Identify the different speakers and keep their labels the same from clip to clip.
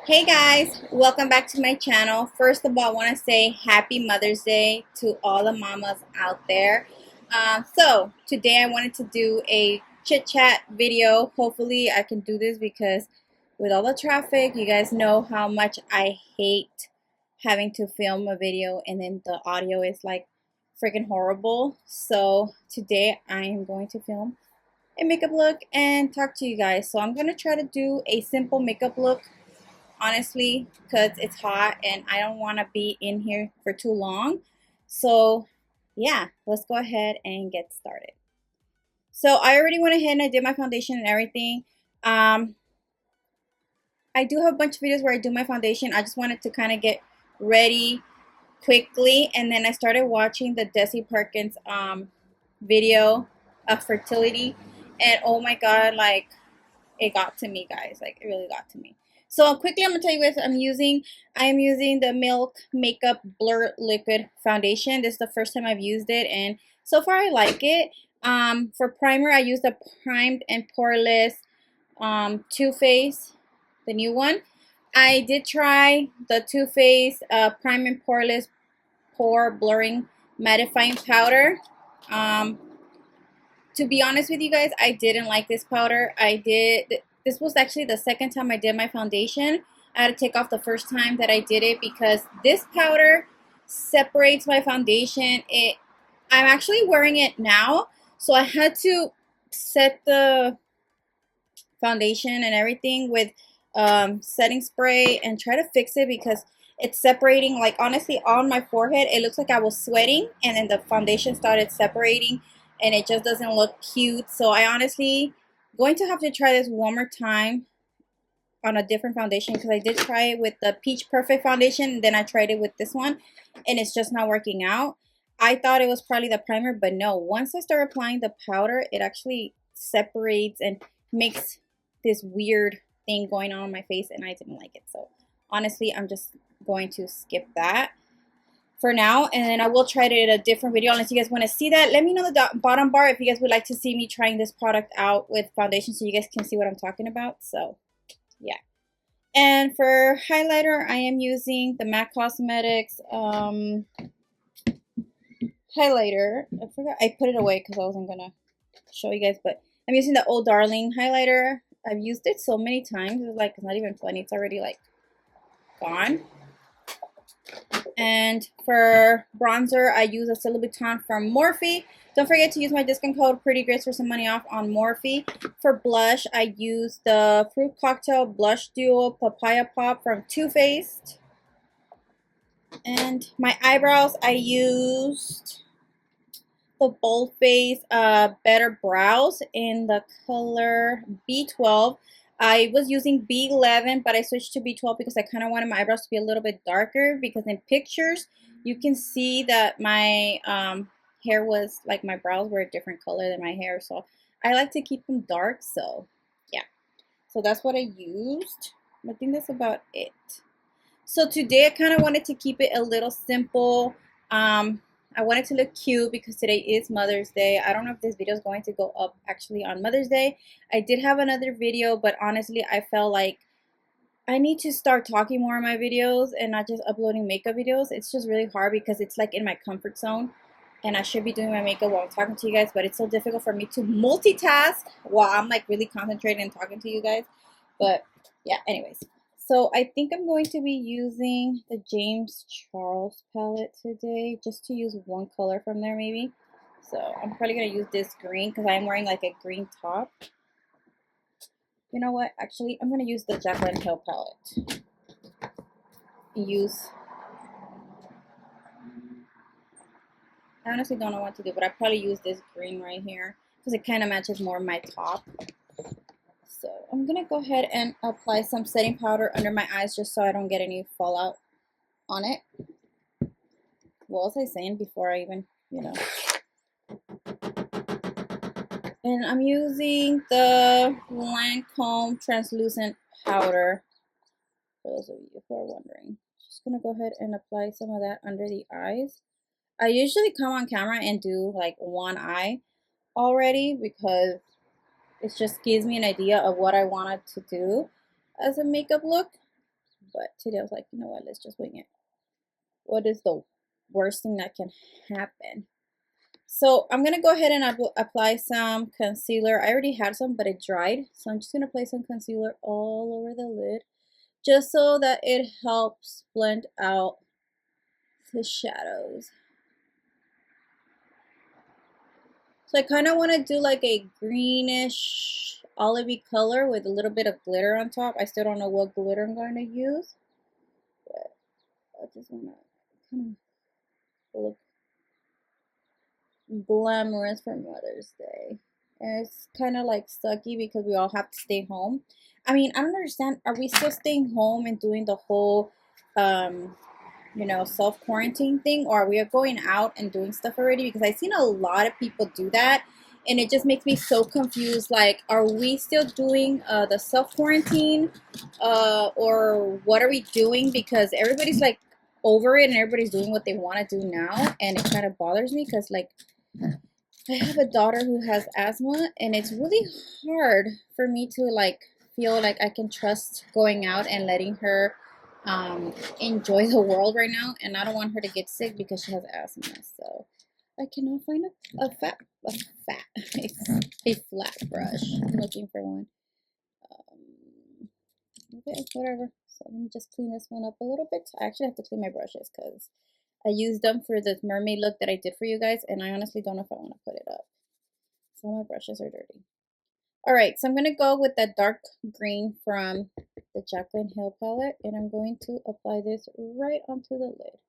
Speaker 1: Hey guys, welcome back to my channel. First of all, I want to say happy Mother's Day to all the mamas out there. So today I wanted to do a chit chat video. Hopefully I can do this because with all the traffic, you guys know how much I hate having to film a video and then the audio is like freaking horrible. So today I am going to film a makeup look and talk to you guys. So I'm going to try to do a simple makeup look, honestly, because it's hot and I don't want to be in here for too long. So yeah, let's go ahead and get started. So I already went ahead and I did my foundation and everything. I do have a bunch of videos where I do my foundation. I just wanted to kind of get ready quickly, and then I started watching the Desi Perkins video of fertility, and oh my god, like it got to me, guys. Like it really got to me. So quickly, I'm gonna tell you what I'm using. I am using the Milk Makeup Blur Liquid Foundation. This is the first time I've used it, and so far I like it. For primer, I used the Primed and Poreless Too Faced, the new one. I did try the Too Faced Prime and Poreless Pore Blurring Mattifying Powder. To be honest with you guys, I didn't like this powder. This was actually the second time I did my foundation. I had to take off the first time that I did it because this powder separates my foundation. I'm actually wearing it now, so I had to set the foundation and everything with setting spray and try to fix it because it's separating. Like honestly, on my forehead, it looks like I was sweating, and then the foundation started separating, and it just doesn't look cute. So I honestly going to have to try this one more time on a different foundation because I did try it with the Peach Perfect foundation, and then I tried it with this one, and it's just not working out. I thought it was probably the primer, but no. Once I start applying the powder, it actually separates and makes this weird thing going on my face, and I didn't like it. So honestly, I'm just going to skip that for now, and then I will try it in a different video. Unless you guys want to see that, let me know in the bottom bar if you guys would like to see me trying this product out with foundation so you guys can see what I'm talking about. So yeah. And for highlighter, I am using the MAC Cosmetics highlighter. I forgot I put it away because I wasn't gonna show you guys, but I'm using the Old Darling highlighter. I've used it so many times, it's not even funny. It's already like gone. And for bronzer, I use a celebutant from Morphe. Don't forget to use my discount code prettygrace for some money off on Morphe. For blush, I use the Fruit Cocktail Blush Duo Papaya Pop from Too Faced. And my eyebrows, I used the Bold Face Better Brows in the color B12. I was using B11, but I switched to B12 because I kind of wanted my eyebrows to be a little bit darker, because in pictures you can see that my hair was like, my brows were a different color than my hair, so I like to keep them dark. So yeah, so that's what I used. I think that's about it. So today I kind of wanted to keep it a little simple. I wanted to look cute because today is Mother's Day. I don't know if this video is going to go up actually on Mother's Day. I did have another video, but honestly, I felt like I need to start talking more in my videos and not just uploading makeup videos. It's just really hard because it's like in my comfort zone, and I should be doing my makeup while I'm talking to you guys, but it's so difficult for me to multitask while I'm like really concentrating and talking to you guys. But yeah, anyways. So I think I'm going to be using the James Charles palette today, just to use one color from there maybe. So I'm probably going to use this green because I'm wearing like a green top. You know what? Actually, I'm going to use the Jaclyn Hill palette. I honestly don't know what to do, but I probably use this green right here because it kind of matches more my top. So I'm gonna go ahead and apply some setting powder under my eyes just so I don't get any fallout on it. What was I saying before I even, you know? And I'm using the Lancome translucent powder, for those of you who are wondering. Just gonna go ahead and apply some of that under the eyes. I usually come on camera and do like one eye already because it just gives me an idea of what I wanted to do as a makeup look. But today I was like, you know what, let's just wing it. What is the worst thing that can happen? So I'm going to go ahead and apply some concealer. I already had some, but it dried. So I'm just going to apply some concealer all over the lid, just so that it helps blend out the shadows. So I kind of want to do like a greenish olivey color with a little bit of glitter on top. I still don't know what glitter I'm going to use, but I just want to kind of look glamorous for Mother's Day. And it's kind of like sucky because we all have to stay home. I mean, I don't understand. Are we still staying home and doing the whole, you know, self-quarantine thing, or are we going out and doing stuff already? Because I've seen a lot of people do that, and it just makes me so confused. Like, are we still doing the self-quarantine, or what are we doing? Because everybody's like over it and everybody's doing what they want to do now, and it kind of bothers me because, like, I have a daughter who has asthma, and it's really hard for me to like feel like I can trust going out and letting her enjoy the world right now. And I don't want her to get sick because she has asthma. So I cannot find a flat brush. I'm looking for one. Okay, whatever. So let me just clean this one up a little bit. I actually have to clean my brushes because I used them for this mermaid look that I did for you guys, and I honestly don't know if I want to put it up. So my brushes are dirty. Alright, so I'm going to go with that dark green from the Jaclyn Hill palette, and I'm going to apply this right onto the lid.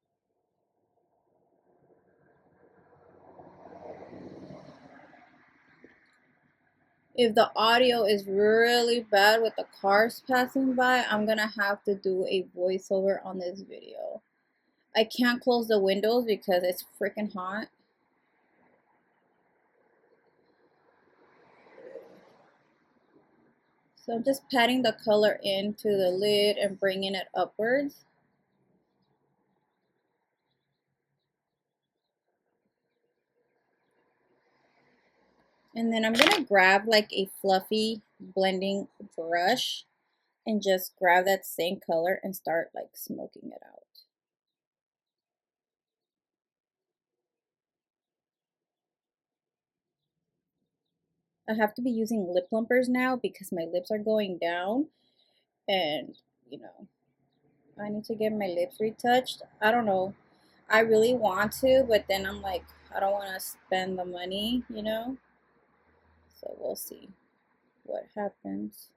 Speaker 1: If the audio is really bad with the cars passing by, I'm going to have to do a voiceover on this video. I can't close the windows because it's freaking hot. So I'm just patting the color into the lid and bringing it upwards. And then I'm going to grab like a fluffy blending brush and just grab that same color and start like smoking it out. I have to be using lip plumpers now because my lips are going down, and you know, I need to get my lips retouched. I don't know. I really want to, but then I'm like, I don't want to spend the money, you know? So we'll see what happens.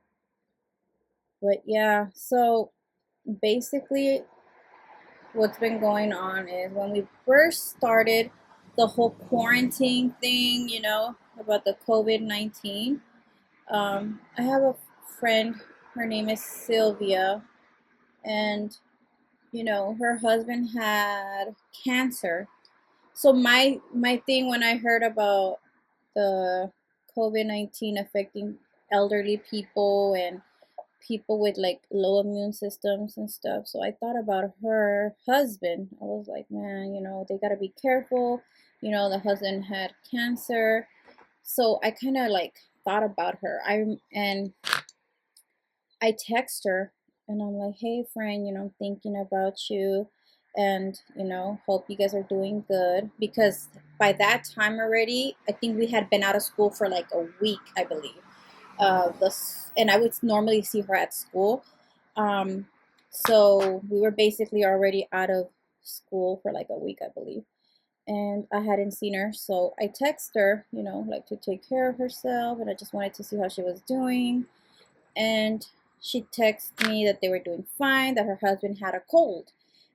Speaker 1: But yeah, so basically what's been going on is when we first started the whole quarantine thing, you know, about the COVID-19, I have a friend, her name is Sylvia, and, you know, her husband had cancer. So my thing when I heard about the COVID-19 affecting elderly people and people with like low immune systems and stuff. So I thought about her husband. I was like, man, you know, they got to be careful. You know, the husband had cancer. So I kind of like thought about her. And I text her and I'm like, hey friend, you know, I'm thinking about you, and you know, hope you guys are doing good, because by that time already, I think we had been out of school for like a week, I believe. And I would normally see her at school. So we were basically already out of school for like a week, I believe. And I hadn't seen her, so I texted her, you know, like to take care of herself, and I just wanted to see how she was doing. And she texted me that they were doing fine, that her husband had a cold,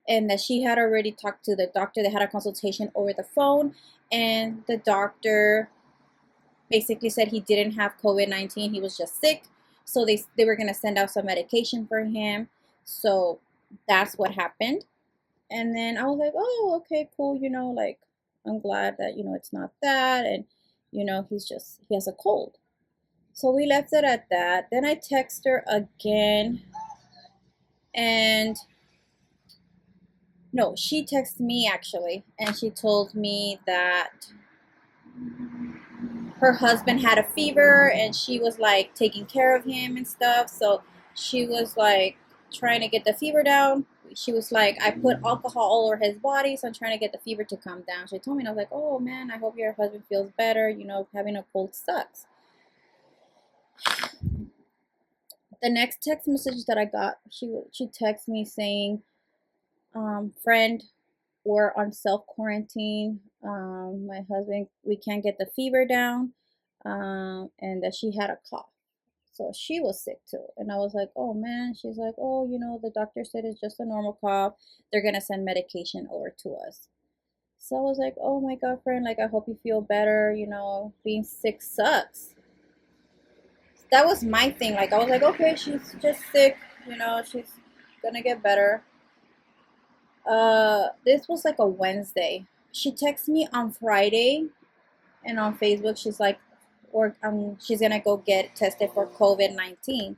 Speaker 1: and that she had already talked to the doctor. They had a consultation over the phone, and the doctor basically said he didn't have COVID-19, he was just sick. So they were going to send out some medication for him. So that's what happened. And then I was like, oh, okay, cool. You know, like, I'm glad that, you know, it's not that. And, you know, he has a cold. So we left it at that. Then I text her again. And no, she texted me actually. And she told me that her husband had a fever and she was like taking care of him and stuff. So she was like trying to get the fever down. She was like, I put alcohol all over his body, so I'm trying to get the fever to come down. She told me, and I was like, oh man, I hope your husband feels better. You know, having a cold sucks. The next text message that I got, she texted me saying, friend, we're on self quarantine. My husband, we can't get the fever down, and that she had a cough. So she was sick too. And I was like, oh man. She's like, oh, you know, the doctor said it's just a normal cough. They're going to send medication over to us. So I was like, oh my God, friend, like, I hope you feel better. You know, being sick sucks. That was my thing. Like, I was like, okay, she's just sick. You know, she's going to get better. This was like a Wednesday. She texted me on Friday, and on Facebook, she's like, or she's going to go get tested for COVID-19.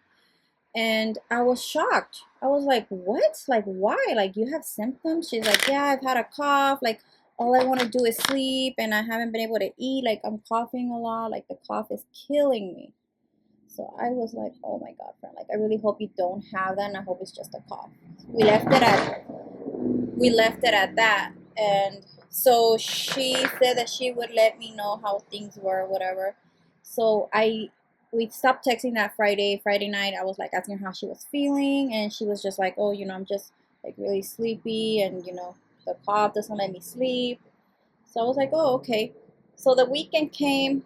Speaker 1: And I was shocked. I was like, what? Like, why? Like, you have symptoms? She's like, yeah, I've had a cough. Like, all I want to do is sleep, and I haven't been able to eat. Like, I'm coughing a lot. Like, the cough is killing me. So I was like, oh my God, friend. Like, I really hope you don't have that, and I hope it's just a cough. We left it at that. And so she said that she would let me know how things were, whatever. So we stopped texting that Friday night. I was like asking her how she was feeling, and she was just like, oh, you know, I'm just like really sleepy, and you know, the cough doesn't let me sleep. So I was like, oh, okay. So the weekend came.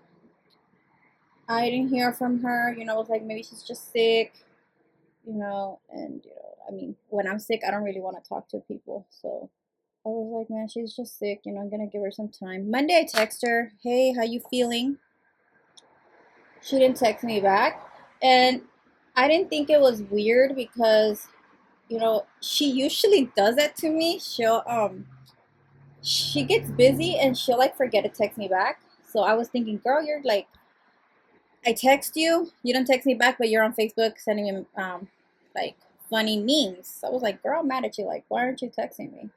Speaker 1: I didn't hear from her. You know, I was like, maybe she's just sick, you know. And you know, I mean, when I'm sick, I don't really want to talk to people. So I was like, man, she's just sick. You know, I'm going to give her some time. Monday, I text her, hey, how you feeling? She didn't text me back. And I didn't think it was weird because, you know, she usually does that to me. She gets busy and she'll like forget to text me back. So I was thinking, girl, you're like, I text you, you don't text me back, but you're on Facebook sending me, like funny memes. So I was like, girl, I'm mad at you. Like, why aren't you texting me?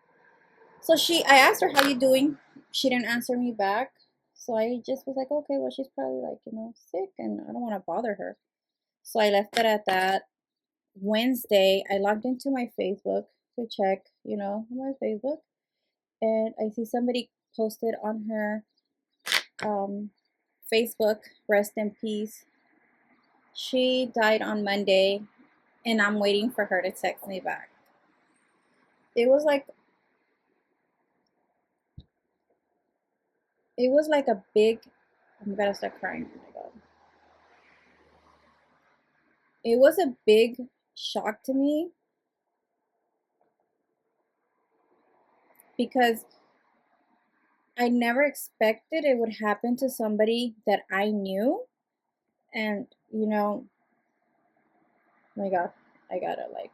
Speaker 1: So I asked her, how you doing? She didn't answer me back. So I just was like, okay, well, she's probably like, you know, sick, and I don't want to bother her. So I left it at that. Wednesday, I logged into my Facebook to check, you know, my Facebook, and I see somebody posted on her Facebook, rest in peace. She died on Monday, and I'm waiting for her to text me back. It was like a big, I'm gonna start crying. Oh my God. It was a big shock to me because I never expected it would happen to somebody that I knew. And, you know, oh my God, I gotta like,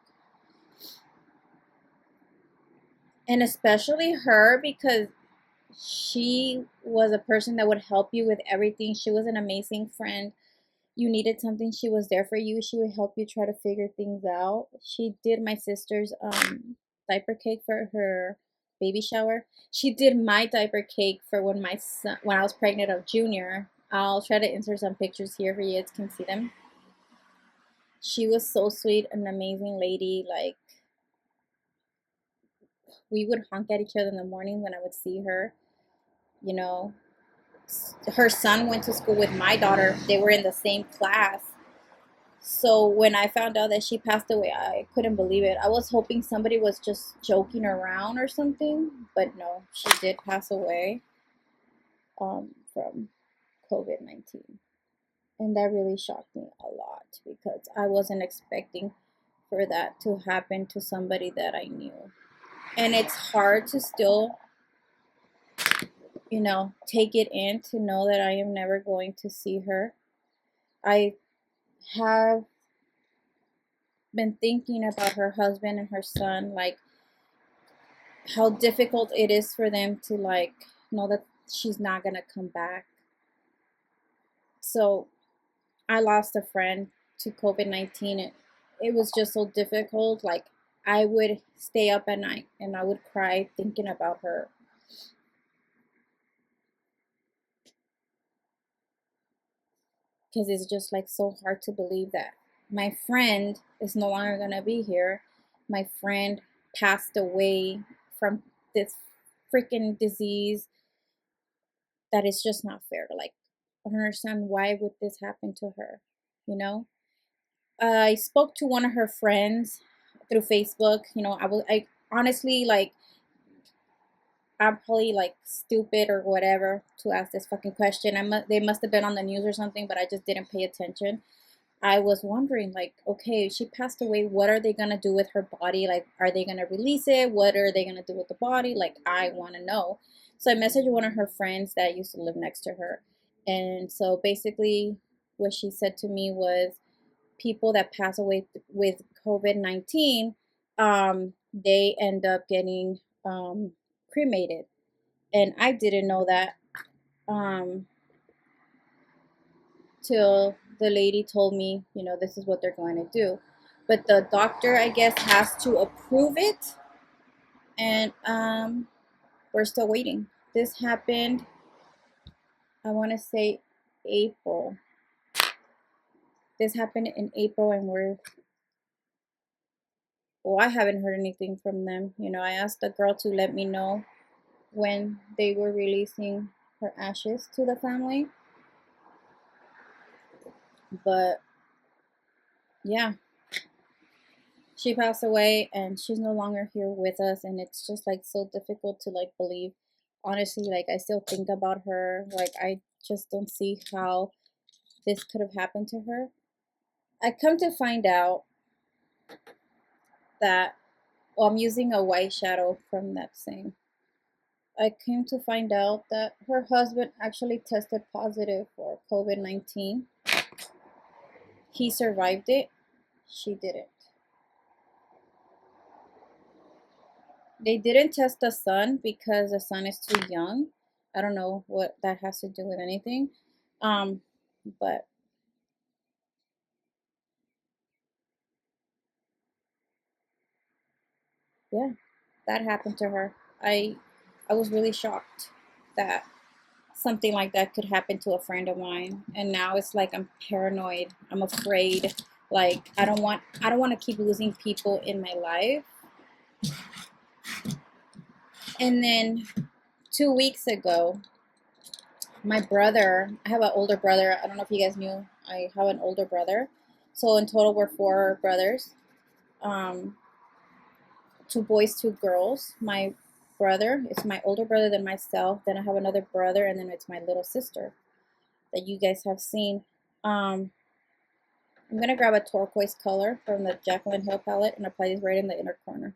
Speaker 1: and especially her because she was a person that would help you with everything. She was an amazing friend. You needed something, she was there for you. She would help you try to figure things out. She did my sister's diaper cake for her baby shower. She did my diaper cake for when I was pregnant of Junior. I'll try to insert some pictures here for you can see them. She was so sweet, an amazing lady. Like, we would honk at each other in the morning when I would see her. You know, her son went to school with my daughter. They were in the same class. So when I found out that she passed away, I couldn't believe it. I was hoping somebody was just joking around or something, but no, she did pass away from COVID-19. And that really shocked me a lot because I wasn't expecting for that to happen to somebody that I knew. And it's hard to still, you know, take it in to know that I am never going to see her. I have been thinking about her husband and her son, like how difficult it is for them to like know that she's not gonna come back. So I lost a friend to COVID-19. It was just so difficult. Like I would stay up at night and I would cry thinking about her. Because it's just like so hard to believe that my friend is no longer gonna be here. My friend passed away from this freaking disease that is just not fair. Like I don't understand why would this happen to her, you know? I spoke to one of her friends through Facebook. You know, I honestly like I'm probably like stupid or whatever to ask this fucking question. They must have been on the news or something, but I just didn't pay attention. I was wondering, like, okay, she passed away. What are they gonna do with her body? Like, are they gonna release it? What are they gonna do with the body? Like, I want to know. So I messaged one of her friends that used to live next to her, and so basically, what she said to me was, people that pass away with COVID-19, they end up getting cremated, and I didn't know that. Um, till the lady told me, you know, this is what they're going to do. But the doctor, I guess, has to approve it. And we're still waiting. This happened, I want to say April. This happened in April, and well, I haven't heard anything from them. You know, I asked the girl to let me know when they were releasing her ashes to the family. But yeah, she passed away and she's no longer here with us, and it's just like so difficult to like believe. Honestly, like I still think about her. Like I just don't see how this could have happened to her. I come to find out that, well, I'm using a white shadow from that same. I came to find out that her husband actually tested positive for COVID-19. He survived it. She didn't. They didn't test the son because the son is too young. I don't know what that has to do with anything. Um, but yeah, that happened to her. I was really shocked that something like that could happen to a friend of mine. And now it's like I'm paranoid. I'm afraid. Like I don't want to keep losing people in my life. And then 2 weeks ago, my brother, I have an older brother. I don't know if you guys knew. I have an older brother. So in total, we're four brothers. Um, two boys, two girls. My brother is my older brother than myself. Then I have another brother, and then it's my little sister that you guys have seen. I'm gonna grab a turquoise color from the Jaclyn Hill palette and apply this right in the inner corner.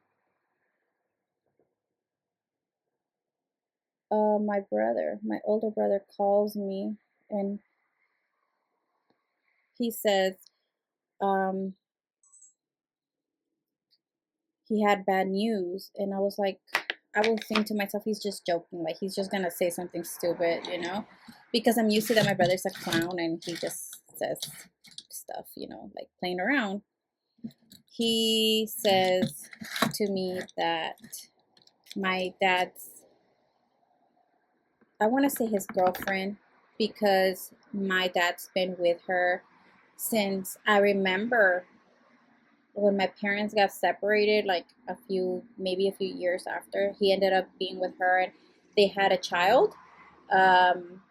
Speaker 1: My brother, my older brother, calls me and he says, um, he had bad news, and I was like, I was thinking to myself, he's just joking, like he's just gonna say something stupid, you know, because I'm used to that my brother's a clown and he just says stuff, you know, like playing around. He says to me that my dad's, I want to say his girlfriend, because my dad's been with her since I remember when my parents got separated, like maybe a few years after. He ended up being with her and they had a child. Um,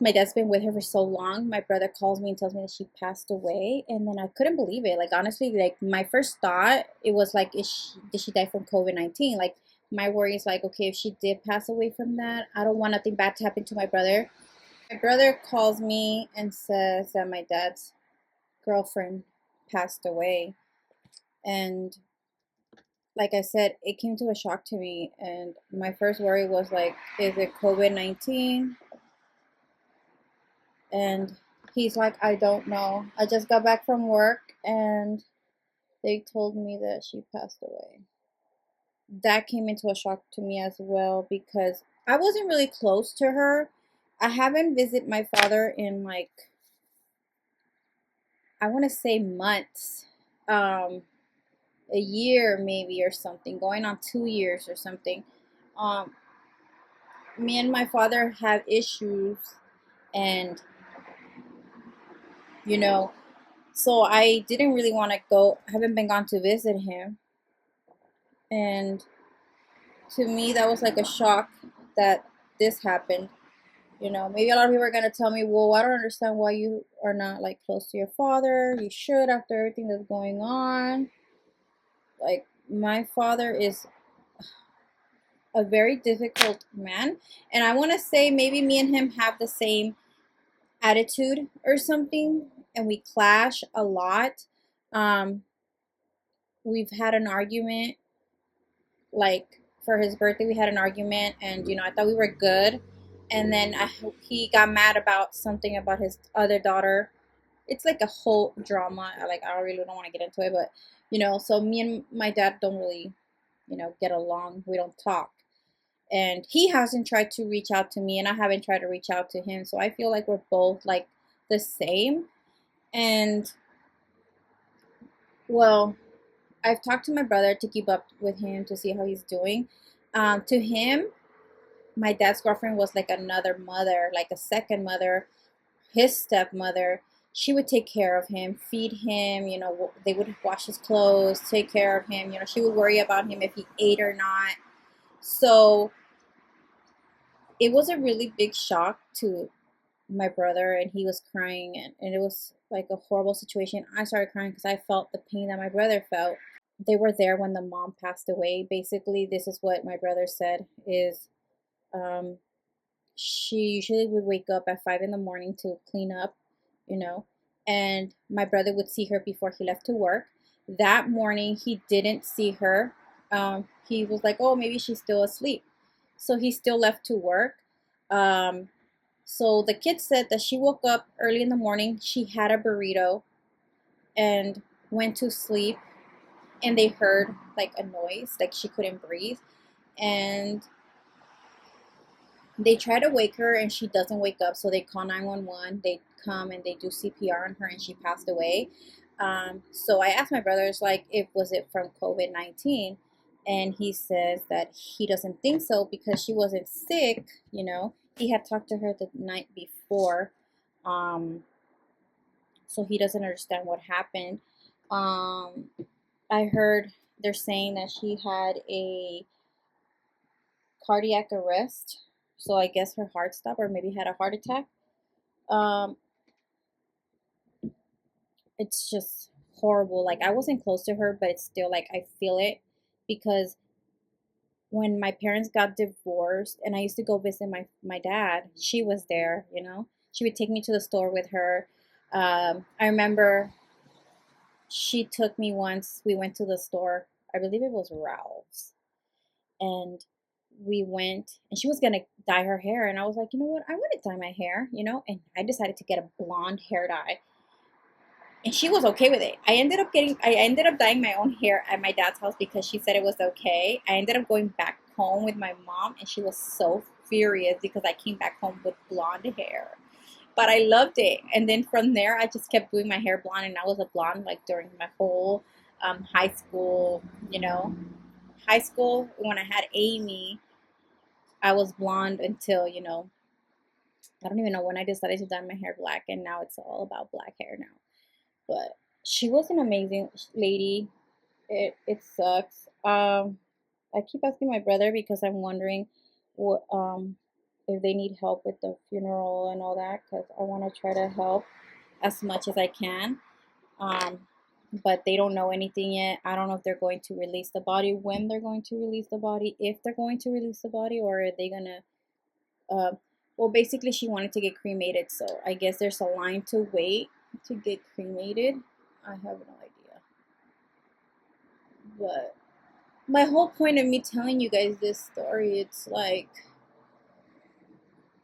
Speaker 1: my dad's been with her for so long. My brother calls me and tells me that she passed away, and then I couldn't believe it. Like honestly, like my first thought, it was like, did she die from COVID-19? Like my worry is like, okay, if she did pass away from that, I don't want nothing bad to happen to my brother. My brother calls me and says that my dad's girlfriend passed away, and like I said, it came to a shock to me, and my first worry was like, is it COVID-19? And he's like, I don't know. I just got back from work and they told me that she passed away. That came into a shock to me as well because I wasn't really close to her. I haven't visited my father in like, I want to say months, a year maybe or something, going on 2 years or something. Um, Me and my father have issues, and you know, so I didn't really want to go. I haven't been gone to visit him, and to me that was like a shock that this happened. Maybe a lot of people are gonna tell me, well, I don't understand why you are not like close to your father. You should, after everything that's going on. Like, my father is a very difficult man, and I want to say maybe me and him have the same attitude or something, and we clash a lot. We've had an argument, like for his birthday we had an argument, and I thought we were good, and then he got mad about something about his other daughter. It's like a whole drama. I really don't want to get into it, but so me and my dad don't really get along. We don't talk, and he hasn't tried to reach out to me, and I haven't tried to reach out to him, so I feel like we're both like the same. And well, I've talked to my brother to keep up with him to see how he's doing. To him, my dad's girlfriend was like another mother, like a second mother. His stepmother, she would take care of him, feed him, they would wash his clothes, take care of him, she would worry about him if he ate or not. So it was a really big shock to my brother, and he was crying, and it was like a horrible situation. I started crying because I felt the pain that my brother felt. They were there when the mom passed away. Basically, this is what my brother said is, um, she usually would wake up at 5 in the morning to clean up, you know, and my brother would see her before he left to work. That morning, he didn't see her. He was like, oh, maybe she's still asleep. So he still left to work. Um, so the kid said that she woke up early in the morning, she had a burrito and went to sleep, and they heard like a noise, like she couldn't breathe, and they try to wake her and she doesn't wake up, so they call 911. They come and they do CPR on her, and she passed away. So I asked my brothers, like, if was it from COVID-19, and he says that he doesn't think so because she wasn't sick. He had talked to her the night before, so he doesn't understand what happened. I heard they're saying that she had a cardiac arrest, so I guess her heart stopped, or maybe had a heart attack. Um, it's just horrible. Like, I wasn't close to her, but it's still like I feel it, because when my parents got divorced and I used to go visit my dad, she was there. She would take me to the store with her. I remember she took me once. We went to the store. I believe it was Ralph's, and we went, and she was gonna dye her hair, and I was like, you know what, I want to dye my hair, and I decided to get a blonde hair dye, and she was okay with it. I ended up dyeing my own hair at my dad's house because she said it was okay. I ended up going back home with my mom, and she was so furious because I came back home with blonde hair, but I loved it. And then from there, I just kept doing my hair blonde, and I was a blonde like during my whole high school. High school, when I had Amy, I was blonde until, I don't even know when I decided to dye my hair black, and now it's all about black hair now. But she was an amazing lady. It sucks. I keep asking my brother because I'm wondering what if they need help with the funeral and all that, because I want to try to help as much as I can. Um, but they don't know anything yet. I don't know if they're going to release the body, when they're going to release the body, if they're going to release the body, or are they gonna well, basically she wanted to get cremated, so I guess there's a line to wait to get cremated. I have no idea. But my whole point of me telling you guys this story, it's like,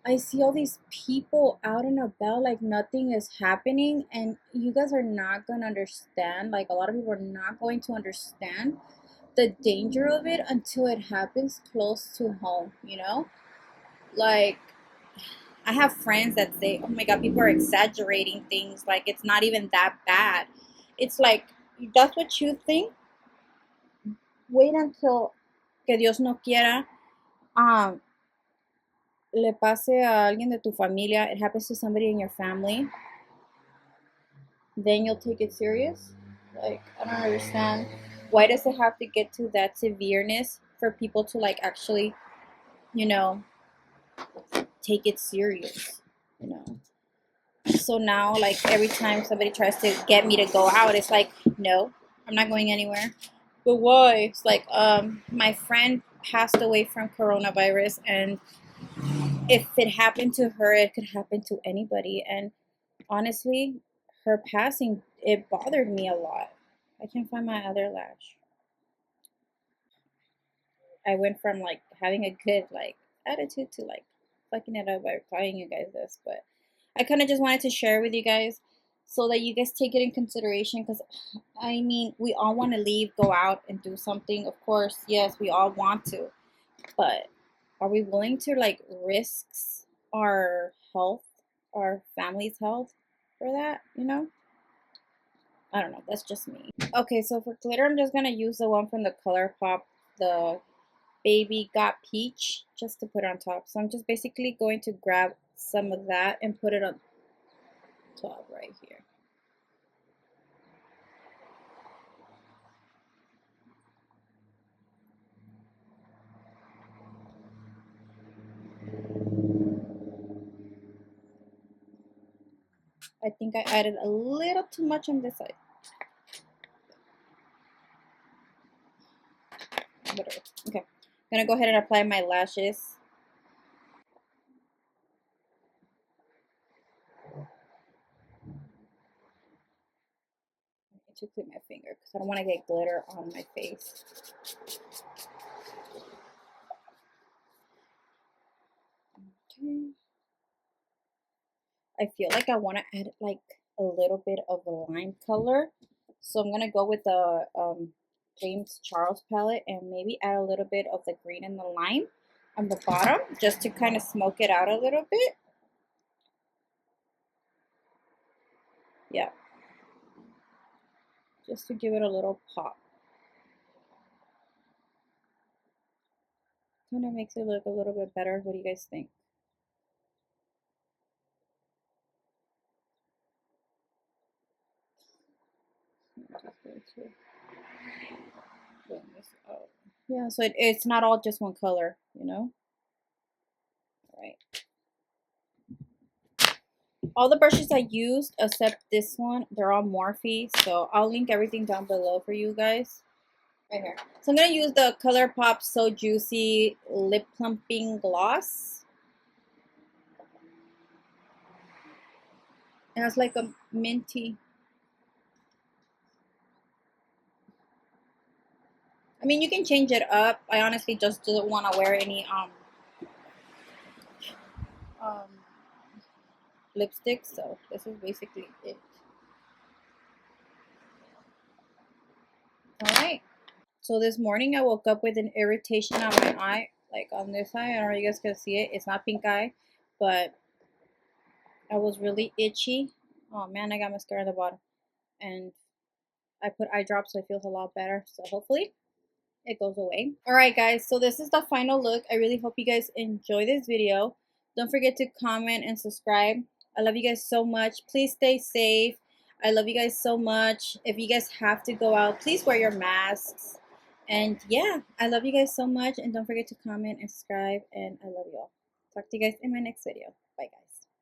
Speaker 1: I see all these people out and about like nothing is happening, and you guys are not gonna understand. Like, a lot of people are not going to understand the danger of it until it happens close to home, you know? Like, I have friends that say, oh my God, people are exaggerating things. Like, it's not even that bad. It's like, that's what you think. Wait until que Dios no quiera, um, le pase a alguien de tu familia, it happens to somebody in your family, then you'll take it serious. Like, I don't understand. Why does it have to get to that severeness for people to like actually, you know, take it serious, you know? So now, like, every time somebody tries to get me to go out, it's like, no, I'm not going anywhere. But why? It's like, my friend passed away from coronavirus, and if it happened to her, it could happen to anybody. And honestly, her passing, it bothered me a lot. I can't find my other lash. I went from like having a good like attitude to like fucking it up by telling you guys this, but I kind of just wanted to share with you guys so that you guys take it in consideration, because I mean, we all want to leave, go out and do something. Of course, yes, we all want to, but are we willing to like risk our health, our family's health for that, you know? I don't know, that's just me. Okay, so for glitter, I'm just gonna use the one from the ColourPop, the Baby Got Peach, just to put on top. So I'm just basically going to grab some of that and put it on top right here. I think I added a little too much on this side. Whatever. Okay. I'm gonna go ahead and apply my lashes. I need to clean my finger because I don't want to get glitter on my face. Okay. I feel like I want to add like a little bit of a lime color. So I'm gonna go with the James Charles palette and maybe add a little bit of the green and the lime on the bottom just to kind of smoke it out a little bit. Yeah, just to give it a little pop. Kind of makes it look a little bit better. What do you guys think? Yeah, so it's not all just one color, you know? All right. All the brushes I used except this one, they're all Morphe, so I'll link everything down below for you guys. Right here. So I'm going to use the ColourPop So Juicy Lip Plumping Gloss. It has like a minty. I mean, you can change it up. I honestly just don't want to wear any um, lipstick, so this is basically it. Alright. So this morning I woke up with an irritation on my eye, like on this eye. I don't know if you guys can see it. It's not pink eye, but I was really itchy. Oh man, I got mascara at the bottom. And I put eye drops, so it feels a lot better. So hopefully it goes away. Alright guys, so this is the final look. I really hope you guys enjoy this video. Don't forget to comment and subscribe. I love you guys so much. Please stay safe. I love you guys so much. If you guys have to go out, please wear your masks. And yeah, I love you guys so much. And don't forget to comment and subscribe. And I love you all. Talk to you guys in my next video.